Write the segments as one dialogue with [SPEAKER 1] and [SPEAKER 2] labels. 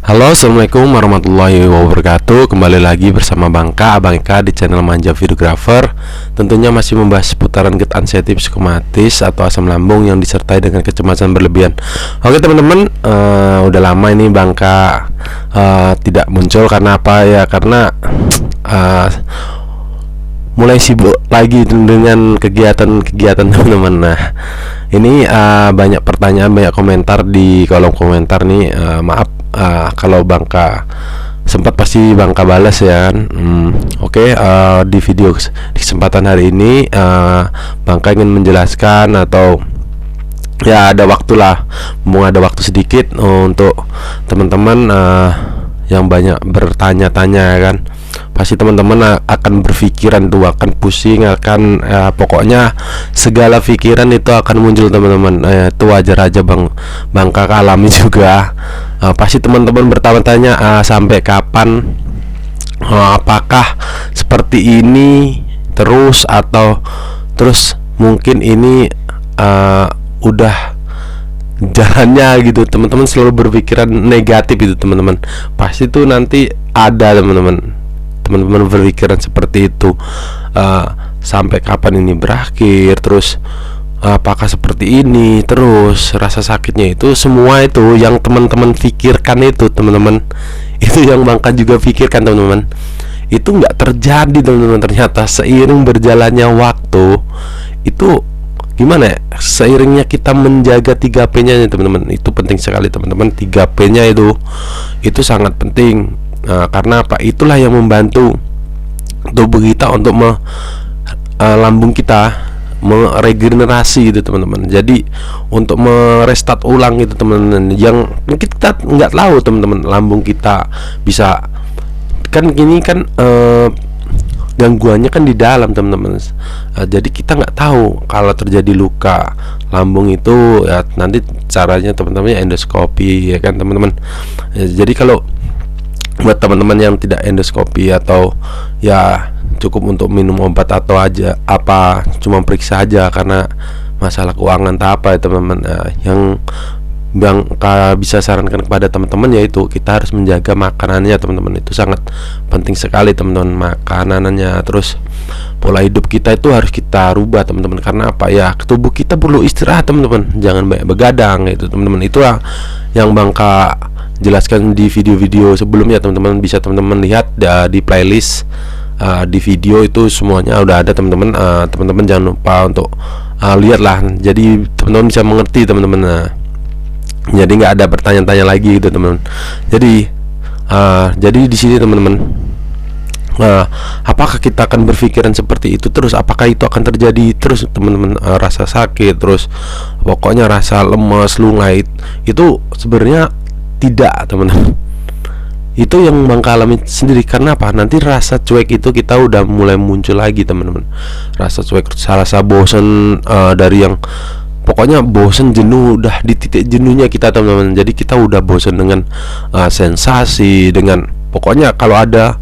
[SPEAKER 1] Halo, assalamualaikum warahmatullahi wabarakatuh. Kembali lagi bersama Bangka, Abang Eka di channel Manja Videographer. Tentunya masih membahas seputaran gerd anxiety psikomatis atau asam lambung yang disertai dengan kecemasan berlebihan. Oke teman-teman, udah lama ini Bangka tidak muncul. Karena apa ya? Karena mulai sibuk lagi dengan kegiatan teman-teman. Nah, ini banyak pertanyaan, banyak komentar di kolom komentar nih. Maaf kalau Bangka sempat, pasti Bangka balas ya kan. Oke, di video di kesempatan hari ini Bangka ingin menjelaskan atau ya ada waktu lah, mau ada waktu sedikit untuk teman-teman yang banyak bertanya-tanya kan. Pasti teman-teman akan berpikiran tuh, akan pusing, akan pokoknya segala pikiran itu akan muncul teman-teman. Itu wajar aja Bangka alami juga. Pasti teman-teman bertanya-tanya sampai kapan, apakah seperti ini terus atau terus mungkin ini udah jalannya gitu. Teman-teman selalu berpikiran negatif itu teman-teman. Pasti tuh nanti ada teman-teman berpikiran seperti itu, sampai kapan ini berakhir, terus apakah seperti ini terus, rasa sakitnya itu, semua itu yang teman-teman pikirkan itu teman-teman, itu yang Bangka juga pikirkan teman-teman. Itu nggak terjadi teman-teman. Ternyata seiring berjalannya waktu itu gimana ya, seiringnya kita menjaga 3P-nya teman-teman. Itu penting sekali teman-teman. 3P-nya itu sangat penting. Karena apa? Itulah yang membantu tubuh kita untuk lambung kita meregenerasi gitu teman-teman. Jadi untuk merestart ulang gitu teman-teman. Yang mungkin kita nggak tahu teman-teman, lambung kita bisa kan gini kan, gangguannya kan di dalam teman-teman. Jadi kita nggak tahu kalau terjadi luka lambung itu ya, nanti caranya teman-teman endoskopi ya kan teman-teman. Jadi kalau buat teman-teman yang tidak endoskopi atau ya cukup untuk minum obat atau aja apa cuma periksa aja karena masalah keuangan tak apa ya teman-teman, yang Bangka bisa sarankan kepada teman-teman yaitu kita harus menjaga makanannya teman-teman. Itu sangat penting sekali teman-teman, makanannya. Terus pola hidup kita itu harus kita rubah teman-teman. Karena apa ya, tubuh kita perlu istirahat teman-teman, jangan banyak begadang gitu teman-teman. Itulah yang Bangka jelaskan di video-video sebelumnya teman-teman. Bisa teman-teman lihat di playlist di video itu semuanya udah ada teman-teman. Teman-teman jangan lupa untuk lihatlah, jadi teman-teman bisa mengerti teman-teman. Jadi nggak ada bertanya-tanya lagi gitu teman-teman. Jadi di sini teman-teman, apakah kita akan berpikiran seperti itu terus? Apakah itu akan terjadi terus teman-teman? Rasa sakit terus, pokoknya rasa lemas, lunglai, itu sebenarnya tidak teman-teman. Itu yang Bangka alami sendiri. Karena apa? Nanti rasa cuek itu kita udah mulai muncul lagi teman-teman. Rasa cuek, rasa bosan, dari yang pokoknya bosan, jenuh, udah di titik jenuhnya kita teman-teman. Jadi kita udah bosan dengan sensasi, dengan pokoknya kalau ada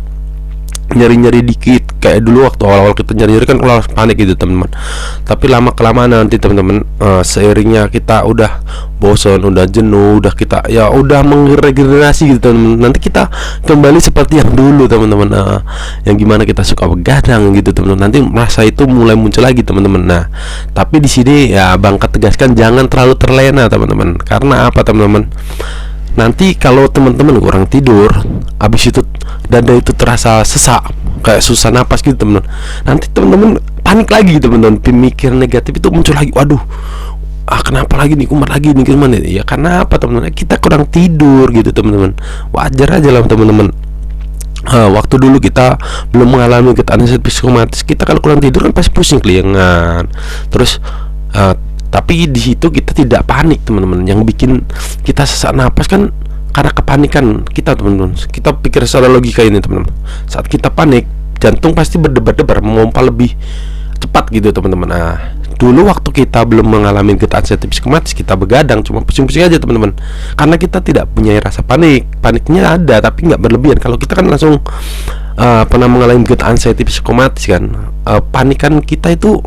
[SPEAKER 1] nyeri-nyeri dikit, kayak dulu waktu awal-awal kita nyeri-nyeri kan kalau panik gitu teman-teman. Tapi lama kelamaan nanti teman-teman, seiringnya kita udah bosan, udah jenuh, udah kita ya udah meregenerasi gitu teman-teman. Nanti kita kembali seperti yang dulu teman-teman, yang gimana kita suka begadang gitu teman-teman. Nanti masa itu mulai muncul lagi teman-teman. Nah, tapi di sini ya Bangka tegaskan jangan terlalu terlena teman-teman. Karena apa teman-teman? Nanti kalau teman-teman kurang tidur, habis itu dada itu terasa sesak, kayak susah napas gitu teman-teman. Nanti teman-teman panik lagi teman-teman, pemikiran negatif itu muncul lagi. Waduh, kenapa lagi nih, kumat lagi nih, gimana ya? Karena apa teman-teman? Kita kurang tidur gitu teman-teman. Wajar aja lah teman-teman. Waktu dulu kita belum mengalami gerd anxiety psikomatis, kita kalau kurang tidur kan pasti pusing, kelingan. Terus tapi di situ kita tidak panik teman-teman. Yang bikin kita sesak napas kan karena kepanikan kita teman-teman. Kita pikir secara logika ini teman-teman. Saat kita panik, jantung pasti berdebar-debar, memompa lebih cepat gitu teman-teman. Dulu waktu kita belum mengalami gerd anxiety psikomatis, kita begadang cuma pusing-pusing aja teman-teman. Karena kita tidak punya rasa panik. Paniknya ada tapi nggak berlebihan. Kalau kita kan langsung pernah mengalami gerd anxiety psikomatis kan, panikan kita itu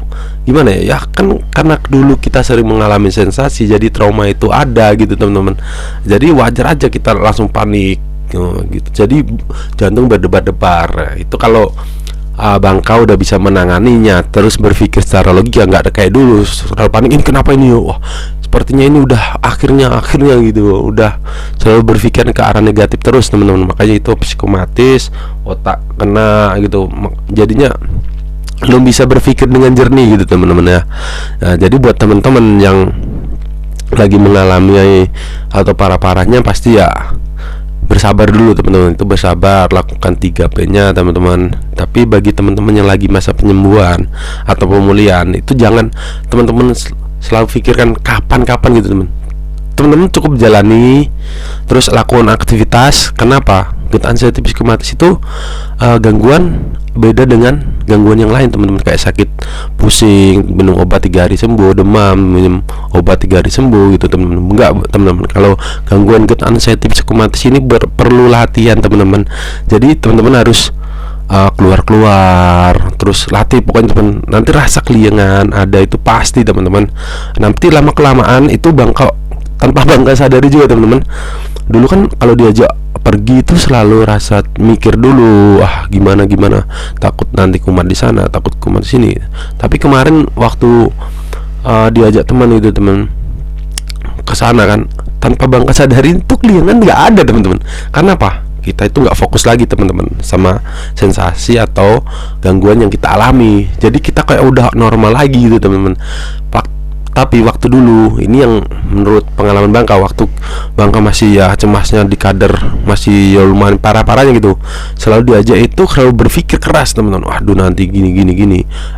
[SPEAKER 1] gimana ya? Ya kan karena dulu kita sering mengalami sensasi, jadi trauma itu ada gitu teman-teman. Jadi wajar aja kita langsung panik gitu. Jadi jantung berdebar-debar. Itu kalau Bangka udah bisa menanganinya, terus berpikir secara logika, nggak ada kayak dulu selalu panik, ini kenapa ini, wah sepertinya ini udah akhirnya gitu, udah selalu berpikir ke arah negatif terus teman-teman. Makanya itu psikomatis, otak kena gitu, jadinya belum bisa berpikir dengan jernih gitu teman-teman ya. Nah, jadi buat teman-teman yang lagi mengalami atau parah-parahnya, pasti ya bersabar dulu teman-teman. Itu bersabar, lakukan 3P-nya teman-teman. Tapi bagi teman-teman yang lagi masa penyembuhan atau pemulihan, itu jangan teman-teman selalu pikirkan kapan gitu teman-teman cukup jalani, terus lakukan aktivitas. Kenapa? Good anxiety psikomatis itu gangguan beda dengan gangguan yang lain teman-teman, kayak sakit pusing minum obat 3 hari sembuh, demam minum obat 3 hari sembuh gitu teman-teman. Enggak teman-teman, kalau gangguan good anxiety psikomatis ini perlu latihan teman-teman. Jadi teman-teman harus keluar terus latih pokoknya teman. Nanti rasa keliengan ada, itu pasti teman-teman. Nanti lama kelamaan itu tanpa Bangka sadari juga teman-teman. Dulu kan kalau diajak pergi itu selalu rasa mikir dulu, gimana takut nanti kumat di sana, takut kumat di sini. Tapi kemarin waktu diajak teman itu teman ke sana kan, tanpa Bangka sadari itu keliengan nggak ada teman-teman. Karena apa? Kita itu nggak fokus lagi teman-teman sama sensasi atau gangguan yang kita alami. Jadi kita kayak udah normal lagi gitu teman-teman. Tapi waktu dulu ini yang menurut pengalaman Bangka, waktu Bangka masih ya cemasnya di kader, masih ya lumayan parah-parahnya gitu, selalu diajak itu selalu berpikir keras teman-teman. Waduh nanti gini.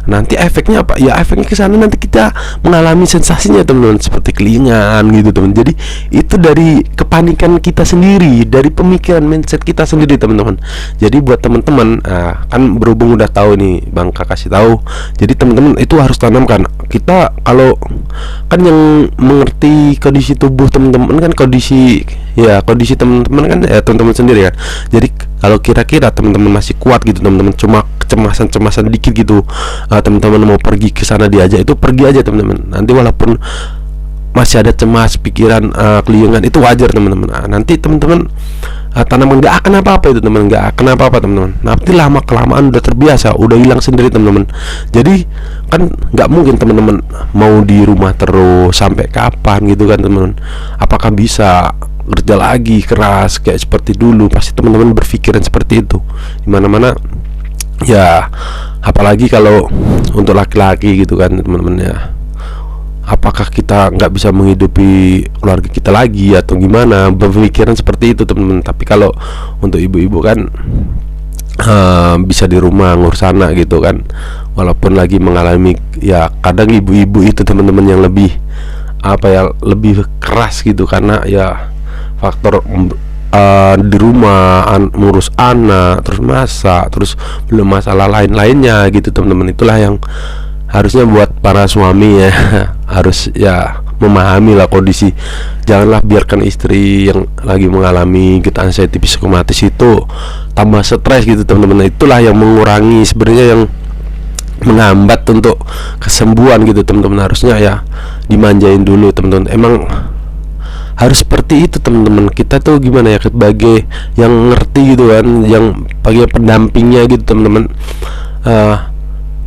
[SPEAKER 1] Nanti efeknya apa? Ya efeknya ke sana nanti kita mengalami sensasinya teman-teman, seperti kelingan gitu teman. Jadi itu dari kepanikan kita sendiri, dari pemikiran mindset kita sendiri teman-teman. Jadi buat teman-teman kan berhubung udah tahu nih, Bangka kasih tahu. Jadi teman-teman itu harus tanamkan. Kita kalau kan yang mengerti kondisi tubuh teman-teman kan kondisi teman-teman kan ya teman-teman sendiri ya. Jadi kalau kira-kira teman-teman masih kuat gitu teman-teman, cuma kecemasan dikit gitu, teman-teman mau pergi ke sana diajak, itu pergi aja teman-teman. Nanti walaupun masih ada cemas, pikiran keliengan, itu wajar teman-teman. Nanti teman-teman tanaman nggak akan apa-apa itu teman, nggak akan apa-apa teman-teman. Nanti lama kelamaan udah terbiasa, udah hilang sendiri teman-teman. Jadi kan nggak mungkin teman-teman mau di rumah terus sampai kapan gitu kan teman-teman. Apakah bisa kerja lagi keras kayak seperti dulu? Pasti teman-teman berpikiran seperti itu dimana-mana ya, apalagi kalau untuk laki-laki gitu kan teman-teman ya. Apakah kita nggak bisa menghidupi keluarga kita lagi atau gimana, berpikiran seperti itu teman-teman. Tapi kalau untuk ibu-ibu kan bisa di rumah ngurus anak gitu kan, walaupun lagi mengalami ya, kadang ibu-ibu itu teman-teman yang lebih lebih keras gitu, karena ya faktor di rumah ngurus anak, terus masak, terus belum masalah lain-lainnya gitu teman-teman. Itulah yang harusnya buat para suami ya harus ya memahami lah kondisi. Janganlah biarkan istri yang lagi mengalami good anxiety psikomatis itu tambah stres gitu teman-teman. Itulah yang mengurangi sebenarnya, yang menghambat untuk kesembuhan gitu teman-teman. Harusnya ya dimanjain dulu teman-teman. Emang harus seperti itu teman-teman. Kita tuh gimana ya, sebagai yang ngerti gitu kan, yang sebagai pendampingnya gitu teman-teman.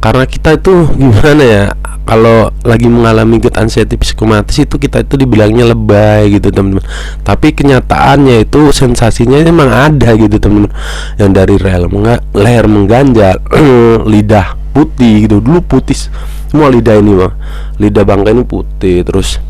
[SPEAKER 1] Karena kita itu gimana ya, kalau lagi mengalami good anxiety psikomatis itu kita itu dibilangnya lebay gitu teman-teman. Tapi kenyataannya itu sensasinya memang ada gitu teman-teman. Yang dari leher mengganjal, lidah putih gitu. Dulu putih semua lidah ini mah. Lidah Bangka ini putih. Terus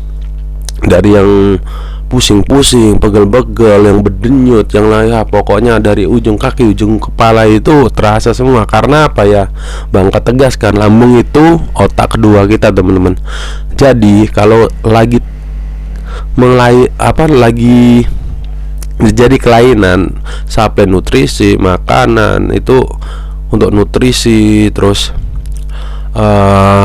[SPEAKER 1] dari yang pusing-pusing, pegel-pegel, yang berdenyut, yang lain, pokoknya dari ujung kaki, ujung kepala itu terasa semua. Karena apa ya, Bangka tegaskan, lambung itu otak kedua kita teman-teman. Jadi kalau lagi lagi terjadi kelainan sampai nutrisi, makanan itu untuk nutrisi, terus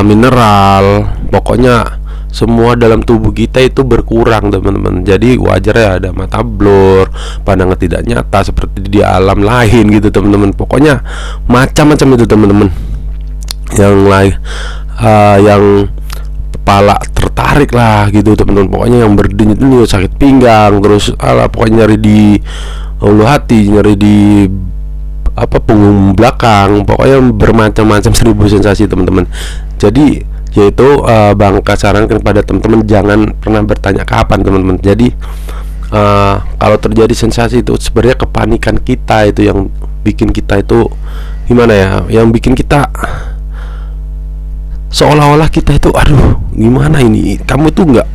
[SPEAKER 1] mineral, pokoknya semua dalam tubuh kita itu berkurang teman-teman. Jadi wajar ya ada mata blur, pandangan tidak nyata seperti di alam lain gitu teman-teman. Pokoknya macam-macam itu teman-teman. Yang lain yang kepala tertarik lah gitu teman-teman. Pokoknya yang berdenyut-denyut, sakit pinggang, terus pokoknya nyari di ulu hati, nyeri di punggung belakang, pokoknya bermacam-macam 1000 sensasi teman-teman. Jadi yaitu Bangka sarankan kepada teman-teman jangan pernah bertanya kapan teman-teman. Jadi kalau terjadi sensasi itu sebenarnya kepanikan kita itu yang bikin kita itu gimana ya, yang bikin kita seolah-olah kita itu aduh gimana ini, kamu tuh nggak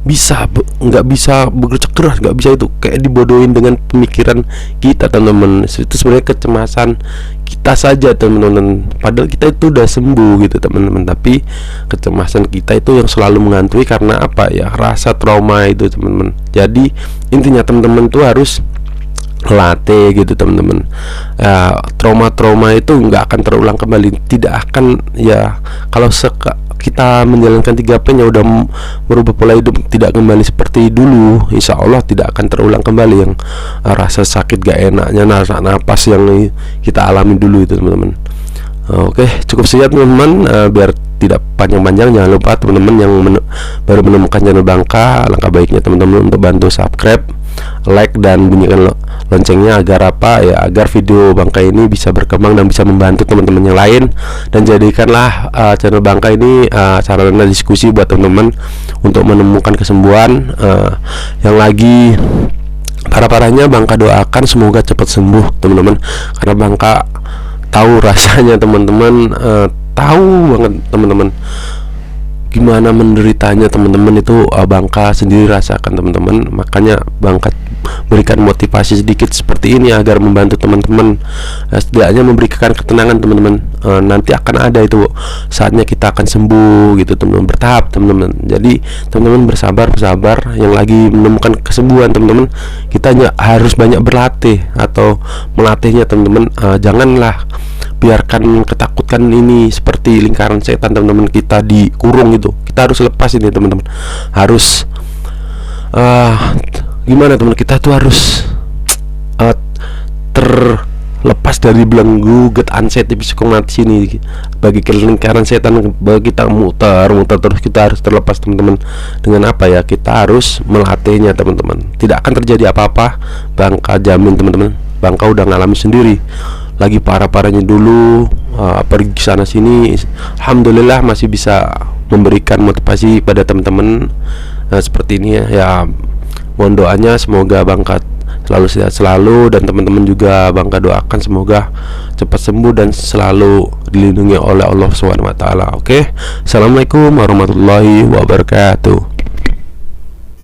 [SPEAKER 1] bisa bekerja keras, nggak bisa, itu kayak dibodohin dengan pemikiran kita teman-teman. Itu sebenarnya kecemasan kita saja teman-teman, padahal kita itu udah sembuh gitu teman-teman, tapi kecemasan kita itu yang selalu menghantui karena apa ya, rasa trauma itu teman-teman. Jadi intinya teman-teman tuh harus latih gitu teman-teman. Trauma-trauma itu nggak akan terulang kembali, tidak akan ya. Kalau kita menjalankan 3P nya udah merubah pola hidup, tidak kembali seperti dulu, insya Allah tidak akan terulang kembali yang rasa sakit gak enaknya napas yang kita alami dulu itu teman-teman. Oke, cukup sekian teman-teman. Biar tidak panjang-panjang, jangan lupa teman-teman yang baru menemukan channel Bangka, langkah baiknya teman-teman untuk bantu subscribe, like, dan bunyikan loncengnya agar apa ya, agar video Bangka ini bisa berkembang dan bisa membantu teman-teman yang lain. Dan jadikanlah channel Bangka ini sarana diskusi buat teman-teman untuk menemukan kesembuhan. Yang lagi parah-parahnya Bangka doakan semoga cepat sembuh teman-teman, karena Bangka tahu rasanya teman-teman, tahu banget teman-teman gimana menderitanya teman-teman itu. Bangka sendiri rasakan teman-teman, makanya Bangka berikan motivasi sedikit seperti ini agar membantu teman-teman, setidaknya memberikan ketenangan teman-teman. Nanti akan ada itu saatnya kita akan sembuh gitu teman-teman, bertahap teman-teman. Jadi teman-teman bersabar, yang lagi menemukan kesembuhan teman-teman, kita harus banyak berlatih atau melatihnya teman-teman. Janganlah biarkan ketakutan ini seperti lingkaran setan teman-teman, kita dikurung gitu. Kita harus lepas ini teman-teman, harus gimana teman, kita tuh harus terlepas dari belenggu get anxiety psikomatis ini. Bagi lingkaran setan, bagi kita muter terus, kita harus terlepas teman-teman. Dengan apa ya, kita harus melatihnya teman-teman. Tidak akan terjadi apa-apa, Bangka jamin teman-teman. Bangka udah ngalami sendiri, lagi parah-parahnya dulu, pergi sana sini, alhamdulillah masih bisa memberikan motivasi pada teman-teman seperti ini ya. Mohon doanya semoga Bangka selalu sehat selalu, dan teman-teman juga Bangka doakan semoga cepat sembuh dan selalu dilindungi oleh Allah SWT. Oke, assalamualaikum warahmatullahi wabarakatuh.